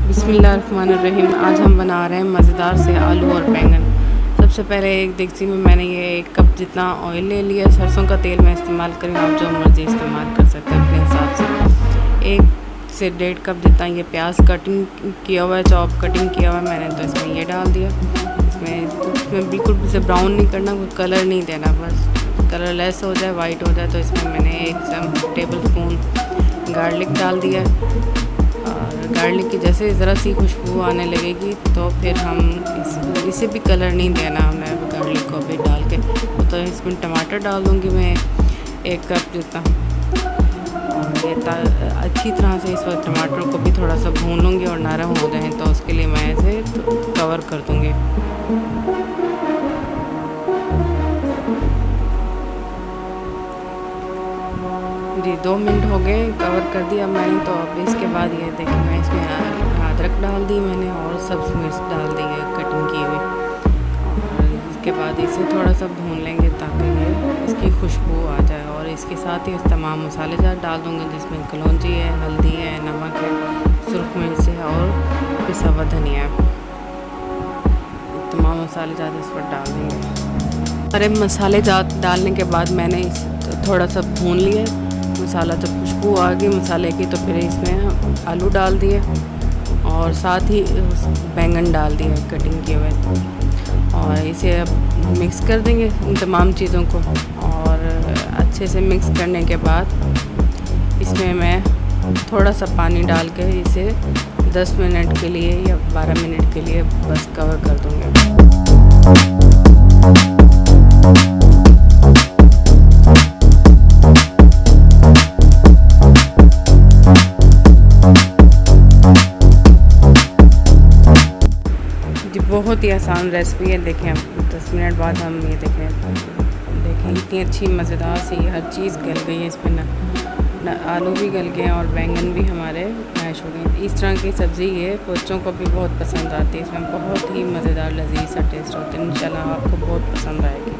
बिस्मिल्लाहिर्रहमानिर्रहीम। आज हम बना रहे हैं मज़ेदार से आलू और बैंगन। सबसे पहले एक देगची में मैंने ये 1 कप जितना ऑयल ले लिया। सरसों का तेल मैं इस्तेमाल करूँ, आप जो मर्ज़ी इस्तेमाल कर सकते हैं अपने हिसाब से। 1 से 1.5 कप जितना ये प्याज कटिंग किया हुआ है, चॉप कटिंग किया हुआ है मैंने, तो इसमें ये डाल दिया। इसमें बिल्कुल इसे ब्राउन नहीं करना, कोई कलर नहीं देना, बस कलर लेस हो जाए, वाइट हो जाए। तो इसमें मैंने 1 टेबल स्पून गार्लिक डाल दिया। और गार्लिक की जैसे ज़रा सी खुशबू आने लगेगी तो फिर हम इसे भी कलर नहीं देना हमें, गार्लिक को भी डाल के। तो इसमें टमाटर डाल दूँगी मैं 1 कप जितना। और ये अच्छी तरह से इस वक्त टमाटर को भी थोड़ा सा भून लूँगी और नरम हो जाए, तो उसके लिए मैं इसे कवर कर दूँगी। जी 2 मिनट हो गए, कवर कर दिया मैंने। तो अब इसके बाद ये देखिए मैं इसमें अदरक डाल दी मैंने और सब्ज़ मिर्च डाल दी है कटिंग की हुई। और इसके बाद इसे थोड़ा सा भून लेंगे ताकि ये इसकी खुशबू आ जाए। और इसके साथ ही तमाम मसाले ज़्यादा डाल दूँगी, जिसमें कलौंजी है, हल्दी है, नमक है, सुरख मिर्च है और पिसा हुआ धनिया है। तमाम मसाले ज़्यादा इस पर डाल देंगे। अरे मसाले ज़्यादा डालने के बाद मैंने थोड़ा सा भून लिया मसाला। जब खुशबू आ गई मसाले की तो फिर इसमें आलू डाल दिए और साथ ही बैंगन डाल दिए कटिंग किए हुए। और इसे अब मिक्स कर देंगे इन तमाम चीज़ों को। और अच्छे से मिक्स करने के बाद इसमें मैं थोड़ा सा पानी डाल के इसे 10 मिनट के लिए या 12 मिनट के लिए बस कवर कर दूँगी। बहुत ही आसान रेसिपी है। देखें 10 मिनट बाद हम ये देखें इतनी अच्छी मज़ेदार सी हर चीज़ गल गई है इसमें, ना आलू भी गल गए और बैंगन भी हमारे मैश हो गए। इस तरह की सब्ज़ी ये बच्चों को भी बहुत पसंद आती है। इसमें बहुत ही मज़ेदार लजीज सा टेस्ट होता है। इंशाल्लाह आपको बहुत पसंद आएगी।